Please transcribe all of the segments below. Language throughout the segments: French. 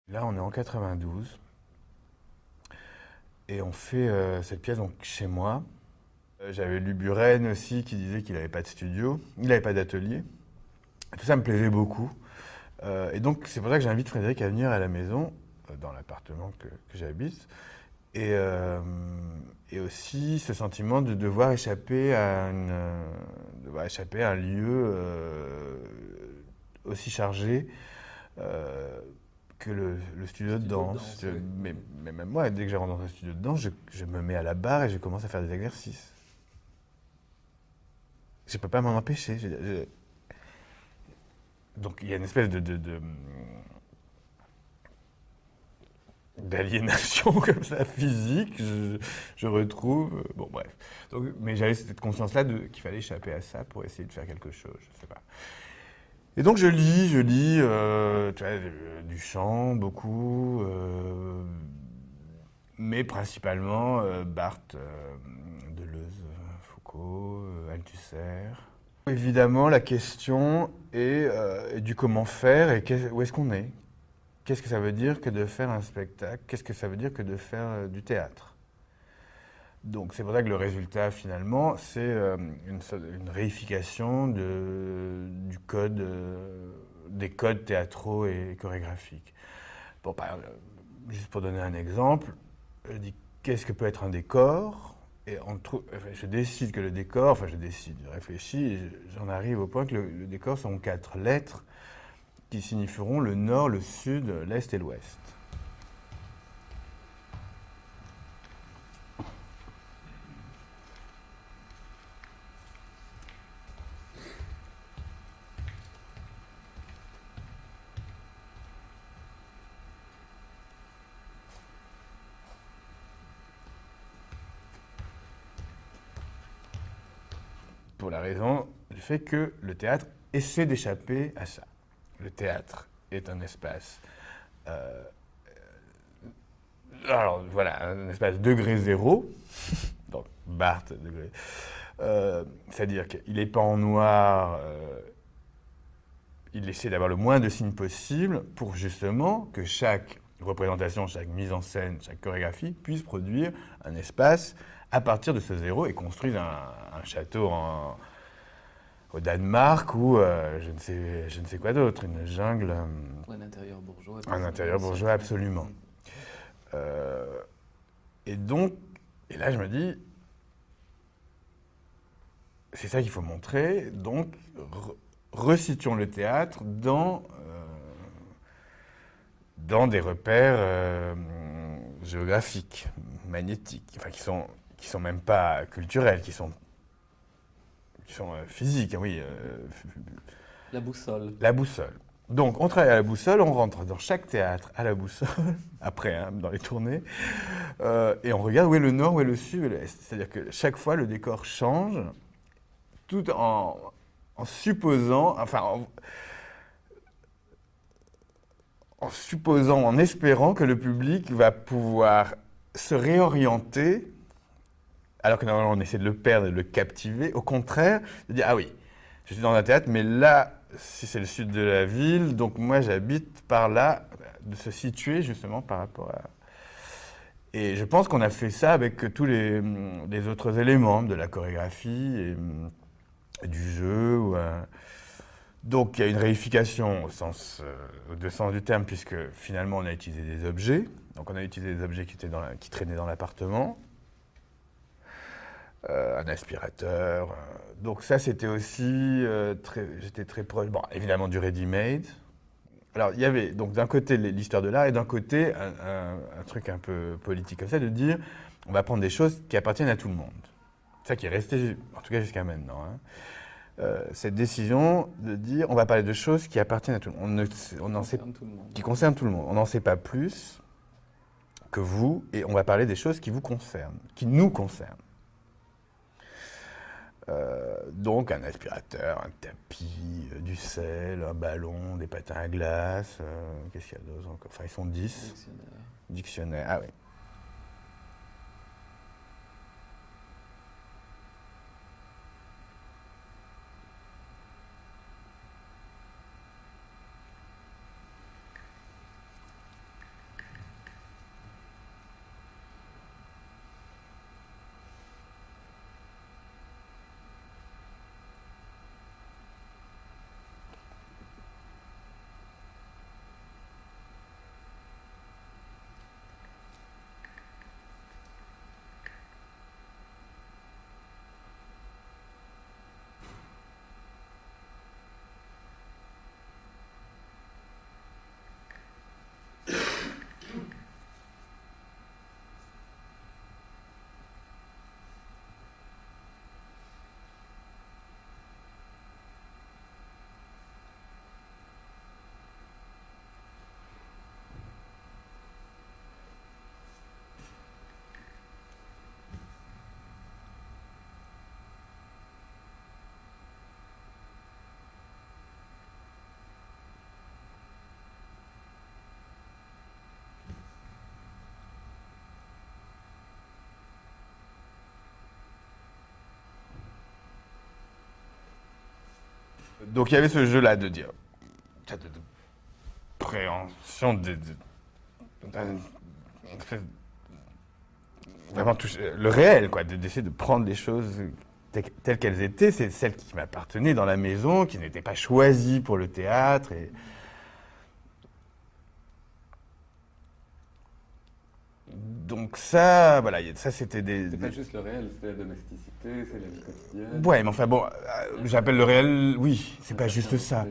Là, on est en 92 et on fait cette pièce donc, chez moi. J'avais lu Buren aussi qui disait qu'il n'avait pas de studio, il n'avait pas d'atelier. Tout ça me plaisait beaucoup. Et donc, c'est pour ça que j'invite Frédéric à venir à la maison, dans l'appartement que j'habite. Et, euh, et aussi ce sentiment de devoir échapper devoir échapper à un lieu aussi chargé euh, que le studio de Studio de danse. danse, oui. Mais même moi, dès que je rentre dans un studio de danse, je me mets à la barre et je commence à faire des exercices. Je peux pas m'en empêcher. Donc il y a une espèce d'aliénation comme ça physique, je retrouve. Bon bref. Donc, mais j'avais cette conscience-là qu'il fallait échapper à ça pour essayer de faire quelque chose. Je sais pas. Et donc je lis, tu vois, du chant beaucoup, mais principalement Barthes, Deleuze, Foucault, Althusser. Évidemment, la question est du comment faire et où est-ce qu'on est. Qu'est-ce que ça veut dire que de faire un spectacle? Qu'est-ce que ça veut dire que de faire du théâtre? Donc c'est pour ça que le résultat finalement, c'est une réification du code, des codes théâtraux et chorégraphiques. Bon, juste pour donner un exemple, je dis qu'est-ce que peut être un décor? Et je décide que le décor, enfin je réfléchis et j'en arrive au point que le décor sont 4 lettres qui signifieront le nord, le sud, l'est et l'ouest. Pour la raison du fait que le théâtre essaie d'échapper à ça. Le théâtre est un espace, euh, alors voilà, un espace degré zéro, donc Barthes degré, c'est-à-dire qu'il est pas en noir, il essaie d'avoir le moins de signes possible pour justement que chaque représentation, chaque mise en scène, chaque chorégraphie puisse produire un espace à partir de ce zéro et construire un château au Danemark ou je ne sais quoi d'autre, une jungle, Ou un intérieur bourgeois, un dans intérieur un bourgeois cercle. absolument. Euh, et donc, et là je me dis, c'est ça qu'il faut montrer, donc resituons le théâtre dans des repères géographiques, magnétiques, enfin qui sont même pas culturels, qui sont physiques, hein, oui, La boussole. la boussole. Donc on travaille à la boussole, on rentre dans chaque théâtre à la boussole, après hein, dans les tournées, et on regarde où est le nord, où est le sud, où est l'est. C'est-à-dire que chaque fois le décor change, tout en supposant, en supposant, en espérant que le public va pouvoir se réorienter, alors que normalement on essaie de le perdre et de le captiver. Au contraire, de dire ah oui, je suis dans un théâtre, mais là, si c'est le sud de la ville, donc moi j'habite par là, de se situer justement par rapport à. Et je pense qu'on a fait ça avec tous les autres éléments de la chorégraphie et du jeu. Donc il y a une réification au deux sens du terme, puisque finalement on a utilisé des objets. Donc on a utilisé des objets qui traînaient dans l'appartement, un aspirateur. Donc ça c'était aussi, j'étais très proche, bon évidemment du ready-made. Alors il y avait donc d'un côté l'histoire de l'art et d'un côté un truc un peu politique comme ça, de dire on va prendre des choses qui appartiennent à tout le monde. C'est ça qui est resté, en tout cas jusqu'à maintenant. Hein. Cette décision de dire on va parler de choses qui appartiennent à tout le monde. On n'en sait, Concerne tout le monde. qui concernent tout le monde. On n'en sait pas plus que vous et on va parler des choses qui vous concernent, qui nous concernent. Donc un aspirateur, un tapis, du sel, un ballon, des patins à glace, qu'est-ce qu'il y a d'autre encore? Enfin ils sont 10. Dictionnaire. Dictionnaire, ah oui. Donc il y avait ce jeu-là de dire, de préhension, vraiment toucher le réel, quoi, d'essayer de prendre les choses telles qu'elles étaient, c'est celles qui m'appartenaient dans la maison, qui n'étaient pas choisies pour le théâtre. Et... Donc ça, voilà, ça c'était des... C'est pas juste le réel, c'est la domesticité, c'est la vie quotidienne. Ouais, mais enfin bon, j'appelle le réel, oui, c'est pas juste ça.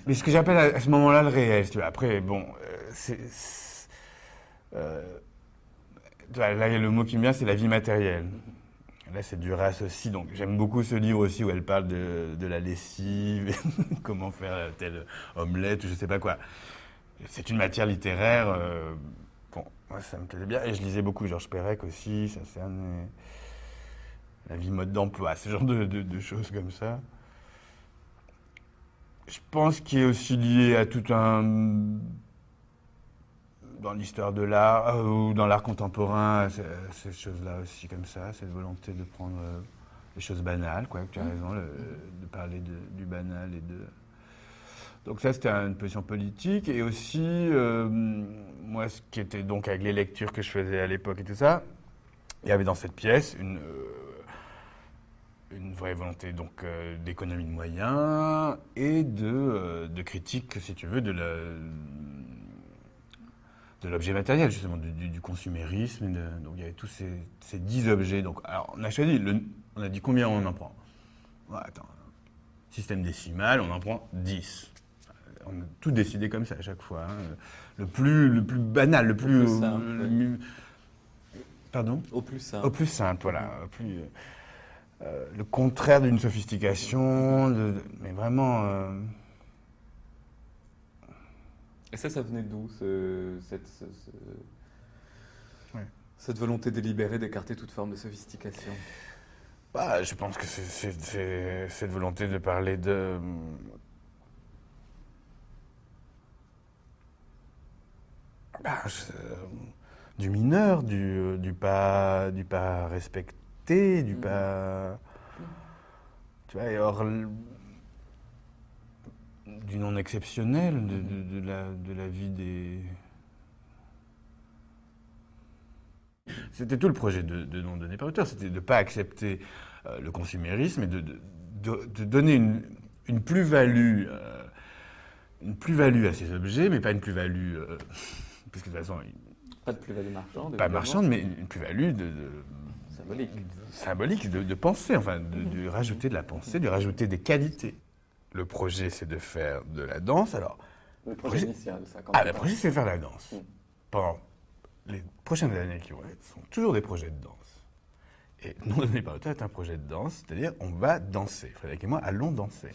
Mais ce que j'appelle à ce moment-là le réel, tu vois. Après, bon, là, il y a le mot qui me vient, c'est la vie matérielle. Là, c'est Duras aussi, donc j'aime beaucoup ce livre aussi où elle parle de la lessive, comment faire telle omelette, ou je sais pas quoi. C'est une matière littéraire, bon, moi ça me plaisait bien, et je lisais beaucoup Georges Perec aussi, la vie mode d'emploi, ce genre de choses comme ça. Je pense qu'il est aussi lié à tout un... dans l'histoire de l'art, ou dans l'art contemporain, ces choses-là aussi comme ça, cette volonté de prendre les choses banales, quoi, tu as raison, de parler du banal et de... Donc ça, c'était une position politique, et aussi, moi, ce qui était donc avec les lectures que je faisais à l'époque et tout ça, il y avait dans cette pièce une vraie volonté donc d'économie de moyens et de critique, si tu veux, de l'objet matériel, justement, du consumérisme. Donc il y avait tous ces 10 objets. Donc, alors, on a choisi, on a dit combien on en prend. Ouais, attends, système décimal, on en prend 10. On a tout décidé comme ça à chaque fois. Hein. Le plus banal, le plus simple. Pardon ? Au plus simple. Au plus simple, voilà. Le contraire d'une sophistication, mais vraiment... Et ça venait d'où, cette volonté délibérée d'écarter toute forme de sophistication? Bah, je pense que c'est cette volonté de parler du mineur, du pas respecté, du pas... Tu vois, et or... du non exceptionnel, de la vie des... C'était tout le projet de Non donné par auteur, c'était de ne pas accepter le consumérisme et de donner une plus-value à ces objets, mais pas une plus-value... parce que de toute façon... Pas de plus-value marchande. Pas marchande, mais une plus-value symbolique de pensée, enfin, de rajouter de la pensée, de rajouter des qualités. Le projet, c'est de faire de la danse. Alors, le projet initial, ça. Le projet, c'est de faire de la danse. Pendant les prochaines années qui vont être, sont toujours des projets de danse. Et Non donné par l'auteur est un projet de danse, c'est-à-dire on va danser. Frédéric et moi allons danser.